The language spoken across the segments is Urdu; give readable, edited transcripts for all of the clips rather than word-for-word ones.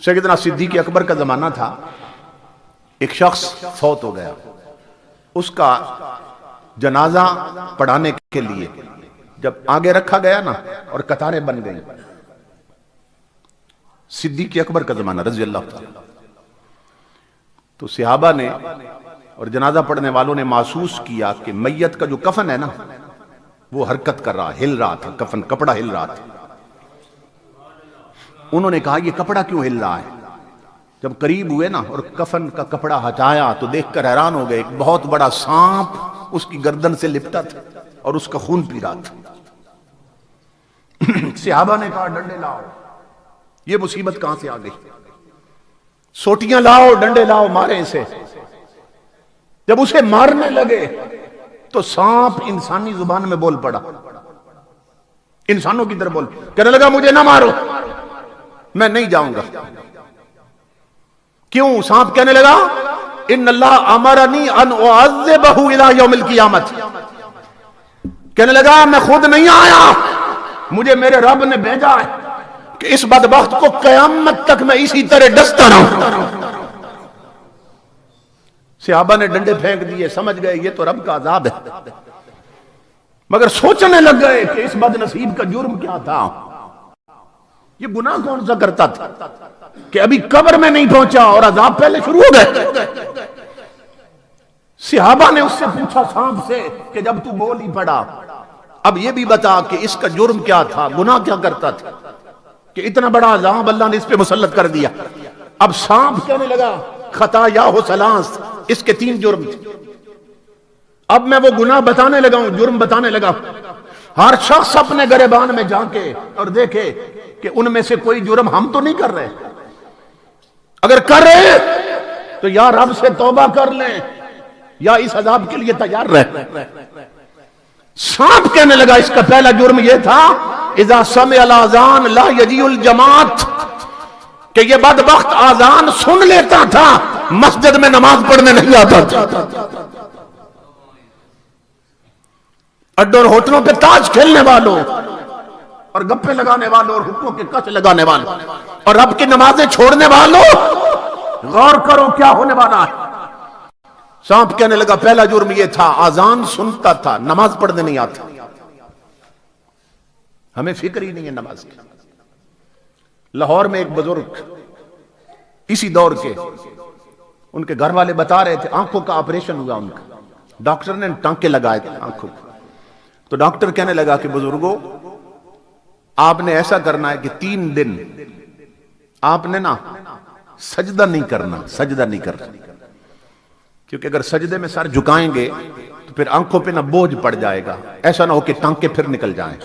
سیدنا صدیق اکبر کا زمانہ تھا، ایک شخص فوت ہو گیا، اس کا جنازہ پڑھانے کے لیے جب آگے رکھا گیا نا اور قطاریں بن گئی، صدیق اکبر کا زمانہ رضی اللہ تعالی، تو صحابہ نے اور جنازہ پڑھنے والوں نے محسوس کیا کہ میت کا جو کفن ہے نا وہ حرکت کر رہا، ہل رہا تھا، کفن کپڑا ہل رہا تھا۔ انہوں نے کہا یہ کپڑا کیوں ہل رہا ہے؟ جب قریب ہوئے نا اور کفن کا کپڑا ہٹایا تو دیکھ کر حیران ہو گئے، ایک بہت بڑا سانپ اس کی گردن سے لپٹا تھا اور اس کا خون پی رہا تھا۔ صحابہ نے کہا ڈنڈے لاؤ، یہ مصیبت کہاں سے آ گئی؟ سوٹیاں لاؤ، ڈنڈے لاؤ، مارے اسے۔ جب اسے مارنے لگے تو سانپ انسانی زبان میں بول پڑا، انسانوں کی طرح بول، کہنے لگا مجھے نہ مارو، میں نہیں جاؤں گا۔ کیوں؟ سانپ کہنے لگا ان اللہ امرنی ان اعذبہ الی یوم القیامت، کہنے لگا میں خود نہیں آیا، مجھے میرے رب نے بھیجا ہے کہ اس بدبخت کو قیامت تک میں اسی طرح ڈستا رہوں۔ صحابہ نے ڈنڈے پھینک دیے، سمجھ گئے یہ تو رب کا عذاب ہے، مگر سوچنے لگ گئے کہ اس بد نصیب کا جرم کیا تھا، یہ گناہ کون سا کرتا تھا کہ ابھی قبر میں نہیں پہنچا اور عذاب پہلے شروع ہو گئے۔ صحابہ نے اس سے پوچھا سانپ سے کہ جب تو بول ہی پڑا اب یہ بھی بتا کہ اس کا جرم کیا تھا، گناہ کیا کرتا تھا کہ اتنا بڑا عذاب اللہ نے اس پہ مسلط کر دیا۔ اب سانپ کہنے لگا خطایا ثلاث، اس کے 3 جرم تھے۔ اب میں وہ گناہ بتانے لگا ہوں، جرم بتانے لگا، ہر شخص اپنے گریبان میں جھانکے اور دیکھے کہ ان میں سے کوئی جرم ہم تو نہیں کر رہے، اگر کر رہے تو یا رب سے توبہ کر لیں یا اس عذاب کے لیے تیار رہیں۔ سانپ کہنے لگا اس کا پہلا جرم یہ تھا اذا سمع الاذان لا یجیء الجماعت، کہ یہ بدبخت آذان سن لیتا تھا، مسجد میں نماز پڑھنے نہیں آتا تھا۔ اڈوں اور ہوٹلوں پہ تاش کھیلنے والوں اور گپے لگانے والوں اور حکموں کے کچ لگانے والوں اور رب کی نمازیں چھوڑنے والوں، غور کرو کیا ہونے والا ہے۔ سانپ کہنے لگا پہلا جرم یہ تھا آذان سنتا تھا، نماز پڑھنے نہیں آتا، ہمیں فکر ہی نہیں ہے نماز کی۔ لاہور میں ایک بزرگ اسی دور کے، ان کے گھر والے بتا رہے تھے آنکھوں کا آپریشن ہوا ان کا، ڈاکٹر نے ٹانکے لگائے تھے آنکھوں کو، تو ڈاکٹر کہنے لگا کہ بزرگوں آپ نے ایسا کرنا ہے کہ 3 دن آپ نے نا سجدہ نہیں کرنا، سجدہ نہیں کرنا، کیونکہ اگر سجدے میں سر جھکائیں گے تو پھر آنکھوں پہ نا بوجھ پڑ جائے گا، ایسا نہ ہو کہ ٹانکے پھر نکل جائیں،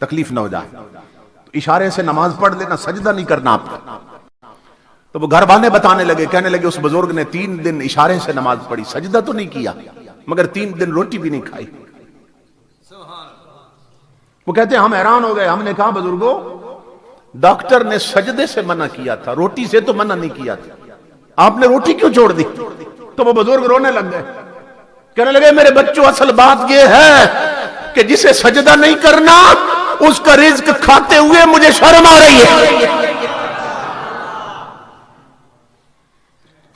تکلیف نہ ہو جائے، تو اشارے سے نماز پڑھ لینا، سجدہ نہیں کرنا آپ کا۔ تو وہ گھر والے بتانے لگے، کہنے لگے اس بزرگ نے 3 دن اشارے سے نماز پڑھی، سجدہ تو نہیں کیا مگر 3 دن روٹی بھی نہیں کھائی۔ وہ کہتے ہیں ہم حیران ہو گئے، ہم نے کہا بزرگوں ڈاکٹر نے سجدے سے منع کیا تھا، روٹی سے تو منع نہیں کیا تھا، آپ نے روٹی کیوں چھوڑ دی؟ تو وہ بزرگ رونے لگ گئے، کہنے لگے میرے بچوں اصل بات یہ ہے کہ جسے سجدہ نہیں کرنا اس کا رزق کھاتے ہوئے مجھے شرم آ رہی ہے۔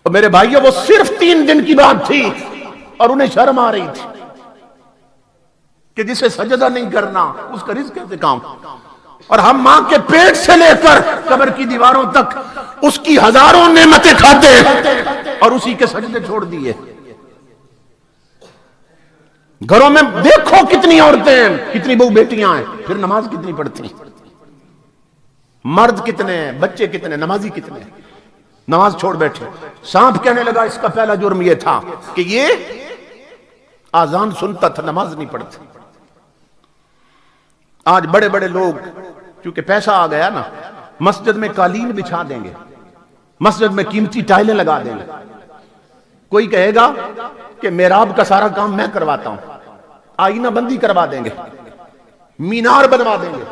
اور میرے بھائیوں وہ صرف 3 دن کی بات تھی اور انہیں شرم آ رہی تھی کہ جسے سجدہ نہیں کرنا اس کا رزق کیسے کام، اور ہم ماں کے پیٹ سے لے کر قبر کی دیواروں تک اس کی ہزاروں نعمتیں کھاتے ہیں اور اسی کے سجدے چھوڑ دیے۔ گھروں میں دیکھو کتنی عورتیں ہیں، کتنی بہو بیٹیاں ہیں، پھر نماز کتنی پڑھتی ہیں، مرد کتنے ہیں، بچے کتنے، نمازی کتنے ہیں، نماز چھوڑ بیٹھے۔ سانپ کہنے لگا اس کا پہلا جرم یہ تھا کہ یہ آذان سنتا تھا، نماز نہیں پڑھتا۔ آج بڑے بڑے لوگ کیونکہ پیسہ آ گیا نا، مسجد میں قالین بچھا دیں گے، مسجد میں قیمتی ٹائلیں لگا دیں گے، کوئی کہے گا کہ محراب کا سارا کام میں کرواتا ہوں، آئینہ بندی کروا دیں گے، مینار بنوا دیں گے،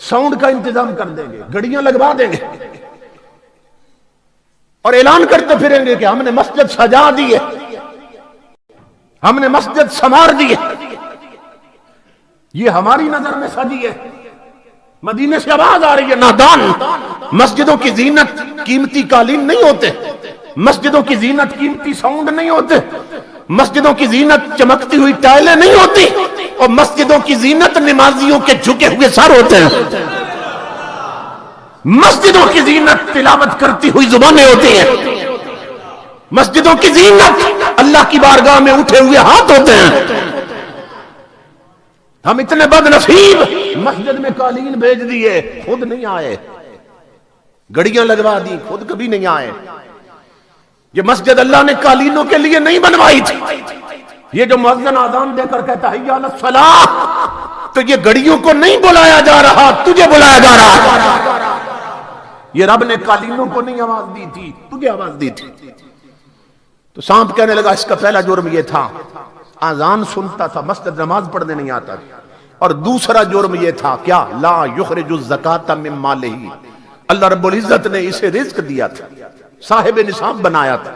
ساؤنڈ کا انتظام کر دیں گے، گھڑیاں لگوا دیں گے، اور اعلان کرتے پھریں گے کہ ہم نے مسجد سجا دی ہے، ہم نے مسجد سنوار دی ہے، یہ ہماری نظر میں سجی ہے، مدینے سے آواز آ رہی ہے نادان مسجدوں کی زینت قیمتی قالین نہیں ہوتے، مسجدوں کی زینت قیمتی ساؤنڈ نہیں ہوتے، مسجدوں کی زینت چمکتی ہوئی ٹائلیں نہیں ہوتی، اور مسجدوں کی زینت نمازیوں کے جھکے ہوئے سر ہوتے ہیں۔ مسجدوں کی زینت تلاوت کرتی ہوئی زبانیں ہوتی ہیں، مسجدوں کی زینت اللہ کی بارگاہ میں اٹھے ہوئے ہاتھ ہوتے ہیں۔ ہم اتنے بد نصیب، مسجد میں قالین بھیج دیے، خود نہیں آئے، گڑیاں لگوا دی، خود کبھی نہیں آئے۔ یہ مسجد اللہ نے قالینوں کے لیے نہیں بنوائی تھی۔ یہ جو مؤذن اذان دے کر کہتا ہے حی علی الصلاۃ، تو یہ گڑیوں کو نہیں بلایا جا رہا، تجھے بلایا جا رہا۔ یہ رب نے قالینوں کو نہیں آواز دی تھی، تجھے آواز دی تھی۔ تو سانپ کہنے لگا اس کا پہلا جرم یہ تھا، اذان سنتا تھا، مسجد نماز پڑھنے نہیں آتا تھا، اور دوسرا جرم یہ تھا کیا، لا یخرج الزکاۃ من مالہ، اللہ رب العزت نے اسے رزق دیا تھا، صاحب نصاب بنایا تھا،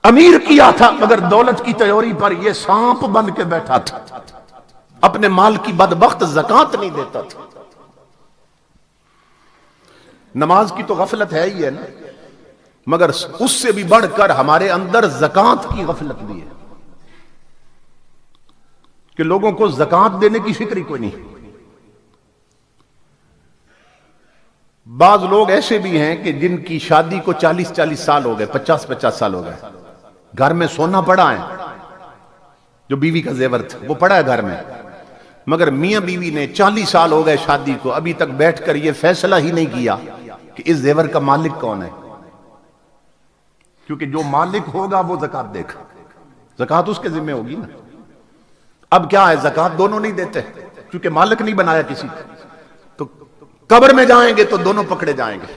امیر کیا تھا، مگر دولت کی تیوری پر یہ سانپ بن کے بیٹھا تھا، اپنے مال کی بدبخت زکاۃ نہیں دیتا تھا۔ نماز کی تو غفلت ہے ہی ہے نا، مگر اس سے بھی بڑھ کر ہمارے اندر زکاۃ کی غفلت بھی ہے کہ لوگوں کو زکاۃ دینے کی فکر ہی کوئی نہیں۔ بعض لوگ ایسے بھی ہیں کہ جن کی شادی کو 40 سال ہو گئے، 50 سال ہو گئے، گھر میں سونا پڑا ہے، جو بیوی کا زیور تھا وہ پڑا ہے گھر میں، مگر میاں بیوی نے 40 سال ہو گئے شادی کو، ابھی تک بیٹھ کر یہ فیصلہ ہی نہیں کیا کہ اس زیور کا مالک کون ہے، کیونکہ جو مالک ہوگا وہ زکاۃ دے گا، زکاۃ اس کے ذمہ ہوگی نا۔ اب کیا ہے، زکاۃ دونوں نہیں دیتے کیونکہ مالک نہیں بنایا کسی کو، تو قبر میں جائیں گے تو دونوں پکڑے جائیں گے،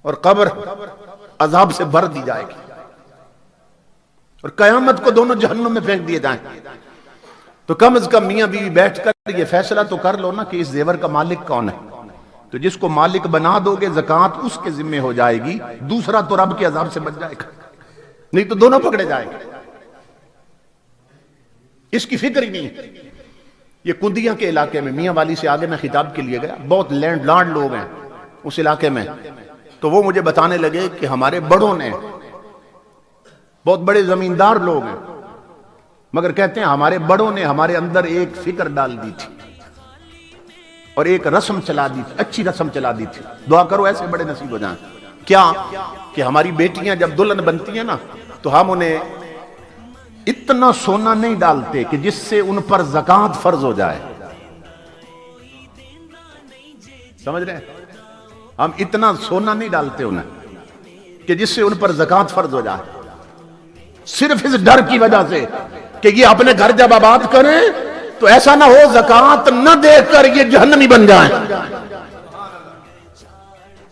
اور قبر عذاب سے بھر دی جائے گی، اور قیامت کو دونوں جہنم میں پھینک دیے جائیں گے۔ تو کم از کم میاں بیوی بیٹھ کر یہ فیصلہ تو کر لو نا کہ اس زیور کا مالک کون ہے، تو جس کو مالک بنا دو گے زکاۃ اس کے ذمہ ہو جائے گی، دوسرا تو رب کے عذاب سے بچ جائے گا، نہیں تو دونوں پکڑے جائیں گے۔ اس کی فکر ہی نہیں ہے۔ یہ کندیا کے علاقے میں میاں والی سے آگے میں خطاب کے لیے گیا، بہت لینڈ لارڈ لوگ ہیں اس علاقے میں، تو وہ مجھے بتانے لگے کہ ہمارے بڑوں نے، بہت بڑے زمیندار لوگ ہیں، مگر کہتے ہیں ہمارے بڑوں نے ہمارے اندر ایک فکر ڈال دی تھی اور ایک رسم چلا دی تھی، اچھی رسم چلا دی تھی، دعا کرو ایسے بڑے نصیب ہو جائیں۔ کیا کہ ہماری بیٹیاں جب دلہن بنتی ہیں نا تو ہم انہیں اتنا سونا نہیں ڈالتے کہ جس سے ان پر زکاۃ فرض ہو جائے، سمجھ رہے ہیں؟ ہم اتنا سونا نہیں ڈالتے انہیں کہ جس سے ان پر زکاۃ فرض ہو جائے، صرف اس ڈر کی وجہ سے کہ یہ اپنے گھر جب آباد کریں تو ایسا نہ ہو زکاۃ نہ دے کر یہ جہنمی بن جائیں۔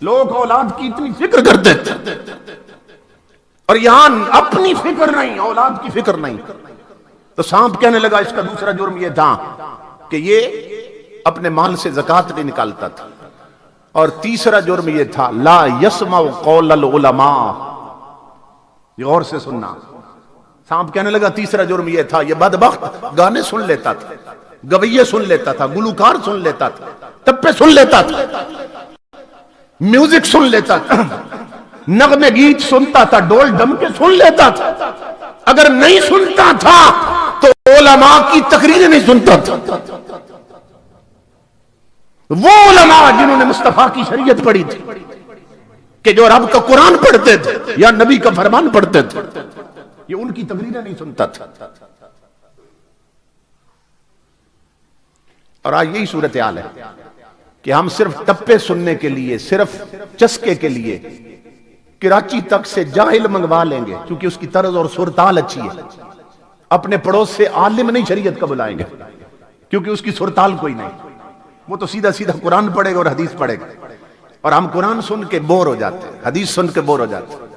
لوگ اولاد کی اتنی فکر کرتے تھے، اور یہاں اپنی فکر نہیں، اولاد کی فکر نہیں۔ تو سانپ کہنے لگا اس کا دوسرا جرم یہ تھا کہ یہ اپنے مال سے زکاۃ نہیں نکالتا تھا، اور تیسرا جرم یہ تھا لا یسمع قول العلماء۔ یہ غور سے سننا، سانپ کہنے لگا تیسرا جرم یہ تھا، یہ بدبخت گانے سن لیتا تھا، گویے سن لیتا تھا، گلوکار سن لیتا تھا، ٹپے سن لیتا تھا، میوزک سن لیتا تھا، نغمے گیت سنتا تھا، ڈول ڈمکے سن لیتا تھا، اگر نہیں سنتا تھا تو علماء کی تقریریں نہیں سنتا تھا۔ وہ علماء جنہوں نے مصطفیٰ کی شریعت پڑھی تھی، کہ جو رب کا قرآن پڑھتے تھے یا نبی کا فرمان پڑھتے تھے، یہ ان کی تقریریں نہیں سنتا تھا۔ اور آج یہی صورتحال ہے کہ ہم صرف ٹپے سننے کے لیے، صرف چسکے کے لیے کراچی تک سے جاہل منگوا لیں گے کیونکہ اس کی طرز اور صورتحال اچھی ہے، اپنے پڑوس سے عالم نہیں شریعت کا بلائیں گے کیونکہ اس کی صورتحال کوئی نہیں، وہ تو سیدھا سیدھا قرآن پڑھے گا اور حدیث پڑھے گا، اور ہم قرآن سن کے بور ہو جاتے ہیں، حدیث سن کے بور ہو جاتے ہیں۔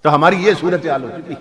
تو ہماری یہ صورتحال ہو چکی۔